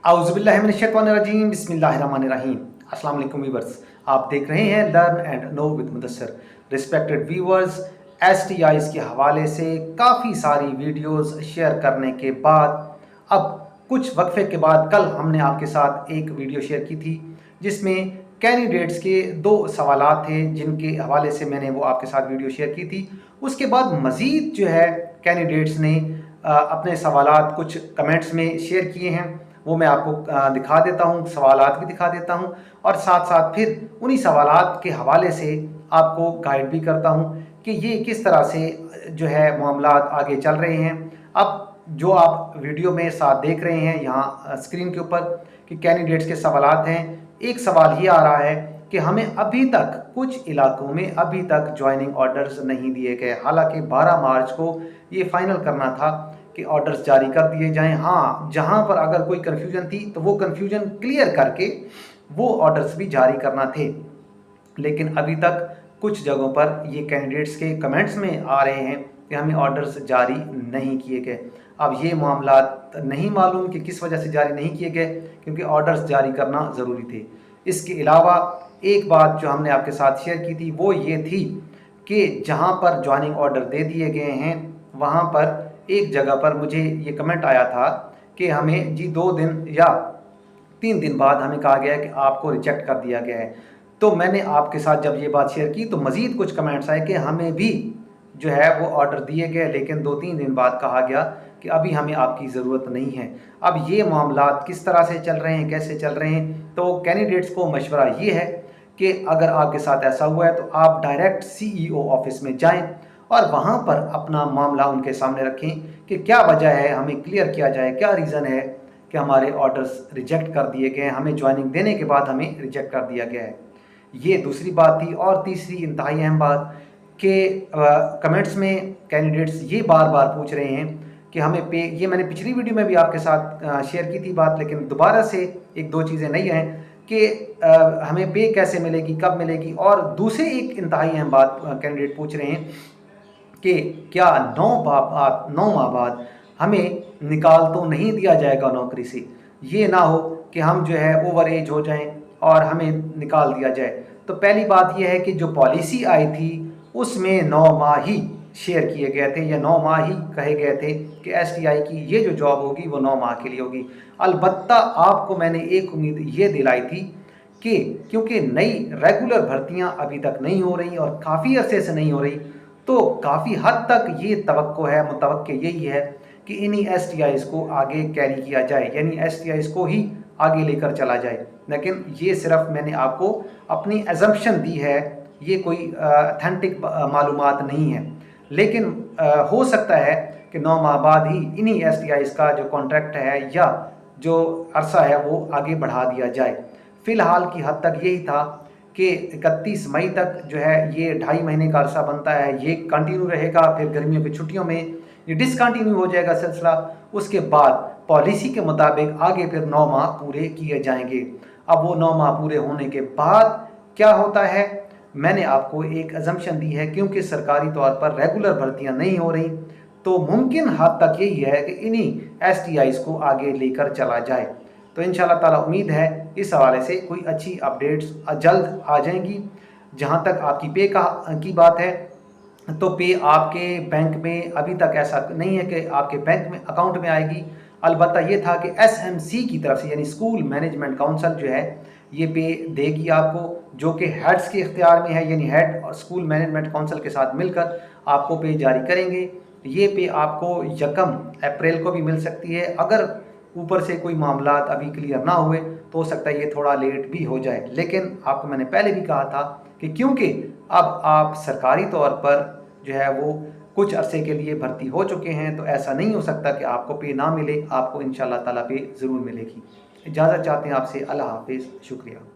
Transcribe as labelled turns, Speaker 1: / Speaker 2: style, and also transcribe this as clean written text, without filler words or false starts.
Speaker 1: औज़ुबिल्लाहिमिनश्शैतानिर्रजीम बिस्मिल्लाहिर्रहमानिर्रहीम। अस्सलाम वालेकुम व्यूअर्स, आप देख रहे हैं learn and know with Mudassar. Respected viewers, STIs के हवाले से काफ़ी सारी वीडियोस शेयर करने के बाद अब कुछ वक्फे के बाद कल हमने आपके साथ एक वीडियो शेयर की थी जिसमें कैंडिडेट्स के दो सवालात थे जिनके हवाले से मैंने वो आपके साथ वीडियो शेयर की थी। उसके बाद मज़ीद जो है कैंडिडेट्स ने अपने सवालात कुछ कमेंट्स में शेयर किए हैं, वो मैं आपको दिखा देता हूँ, सवालात भी दिखा देता हूँ और साथ साथ फिर उन्हीं सवालात के हवाले से आपको गाइड भी करता हूँ कि ये किस तरह से जो है मामलात आगे चल रहे हैं। अब जो आप वीडियो में साथ देख रहे हैं यहाँ स्क्रीन के ऊपर कि कैंडिडेट्स के सवालात हैं, एक सवाल ये आ रहा है कि हमें अभी तक कुछ इलाकों में अभी तक ज्वाइनिंग ऑर्डर्स नहीं दिए गए, हालांकि 12 मार्च को ये फाइनल करना था कि ऑर्डर्स जारी कर दिए जाएं। हाँ, जहां पर अगर कोई कन्फ्यूजन थी तो वो कन्फ्यूजन क्लियर करके वो ऑर्डर्स भी जारी करना थे, लेकिन अभी तक कुछ जगहों पर ये कैंडिडेट्स के कमेंट्स में आ रहे हैं कि हमें ऑर्डर्स जारी नहीं किए गए। अब ये मामला नहीं मालूम कि किस वजह से जारी नहीं किए गए, क्योंकि ऑर्डर्स जारी करना ज़रूरी थे। इसके अलावा एक बात जो हमने आपके साथ शेयर की थी वो ये थी कि जहां पर ज्वाइनिंग ऑर्डर दे दिए गए हैं वहां पर एक जगह पर मुझे ये कमेंट आया था कि हमें जी 2 दिन या 3 दिन बाद हमें कहा गया है कि आपको रिजेक्ट कर दिया गया है। तो मैंने आपके साथ जब ये बात शेयर की तो मज़ीद कुछ कमेंट्स आए कि हमें भी जो है वो ऑर्डर दिए गए, लेकिन 2-3 दिन बाद कहा गया कि अभी हमें आपकी ज़रूरत नहीं है। अब ये मामलात किस तरह से चल रहे हैं, कैसे चल रहे हैं, तो कैंडिडेट्स को मशवरा ये है कि अगर आपके साथ ऐसा हुआ है तो आप डायरेक्ट सीईओ ऑफिस में जाएं और वहाँ पर अपना मामला उनके सामने रखें कि क्या वजह है, हमें क्लियर किया जाए क्या रीज़न है कि हमारे ऑर्डर्स रिजेक्ट कर दिए गए हैं, हमें ज्वाइनिंग देने के बाद हमें रिजेक्ट कर दिया गया है। ये दूसरी बात थी। और तीसरी इंतहाई अहम बात कि कमेंट्स में कैंडिडेट्स ये बार बार पूछ रहे हैं कि हमें पे, ये मैंने पिछली वीडियो में भी आपके साथ शेयर की थी बात, लेकिन दोबारा से एक दो चीज़ें नई हैं कि हमें पे कैसे मिलेगी, कब मिलेगी। और दूसरी एक इंतहाई अहम बात कैंडिडेट पूछ रहे हैं कि क्या 9 माह बाद हमें निकाल तो नहीं दिया जाएगा नौकरी से, ये ना हो कि हम जो है ओवर एज हो जाएं और हमें निकाल दिया जाए। तो पहली बात यह है कि जो पॉलिसी आई थी उसमें 9 माह ही शेयर किए गए थे या 9 माह ही कहे गए थे कि एसटीआई की ये जो जॉब होगी वो 9 माह के लिए होगी। अलबत्ता आपको मैंने एक उम्मीद ये दिलाई थी कि क्योंकि नई रेगुलर भर्तियां अभी तक नहीं हो रही और काफ़ी अरसे से नहीं हो रही, तो काफ़ी हद तक ये तवक्को है, मुतवक्के यही है कि इन्हीं एसटीआईज़ को आगे कैरी किया जाए, यानी एसटीआईज़ को ही आगे लेकर चला जाए। लेकिन ये सिर्फ मैंने आपको अपनी एजम्पशन दी है, ये कोई अथेंटिक मालूमात नहीं है। लेकिन हो सकता है कि 9 माह बाद ही इन्हीं एसटीआईज़ का जो कॉन्ट्रैक्ट है या जो अरसा है वो आगे बढ़ा दिया जाए। फ़िलहाल की हद तक यही था कि 31 मई तक जो है ये 2.5 महीने का अरसा बनता है, ये कंटिन्यू रहेगा। फिर गर्मियों की छुट्टियों में ये डिसकंटिन्यू हो जाएगा सिलसिला। उसके बाद पॉलिसी के मुताबिक आगे फिर 9 माह पूरे किए जाएंगे। अब वो 9 माह पूरे होने के बाद क्या होता है, मैंने आपको एक अजम्पशन दी है, क्योंकि सरकारी तौर पर रेगुलर भर्तियां नहीं हो रही तो मुमकिन हद तक यही है कि इन्हीं एसटीआईज़ को आगे लेकर चला जाए। तो इंशाल्लाह ताला उम्मीद है इस हवाले से कोई अच्छी अपडेट्स जल्द आ जाएंगी। जहां तक आपकी पे की बात है, तो पे आपके बैंक में अभी तक ऐसा नहीं है कि आपके बैंक में अकाउंट में आएगी। अलबत्ता ये था कि एसएमसी की तरफ से यानी स्कूल मैनेजमेंट काउंसिल जो है ये पे देगी आपको, जो कि हेड्स के इख्तियार में है, यानी हेड और स्कूल मैनेजमेंट काउंसिल के साथ मिलकर आपको पे जारी करेंगे। ये पे आपको 1 अप्रैल को भी मिल सकती है। अगर ऊपर से कोई मामला अभी क्लियर ना हुए तो हो सकता है ये थोड़ा लेट भी हो जाए। लेकिन आपको मैंने पहले भी कहा था कि क्योंकि अब आप सरकारी तौर पर जो है वो कुछ अरसे के लिए भर्ती हो चुके हैं, तो ऐसा नहीं हो सकता कि आपको पे ना मिले, आपको इंशाल्लाह ताला पे ज़रूर मिलेगी। इजाज़त चाहते हैं आपसे। अल्लाह हाफिज़, शुक्रिया।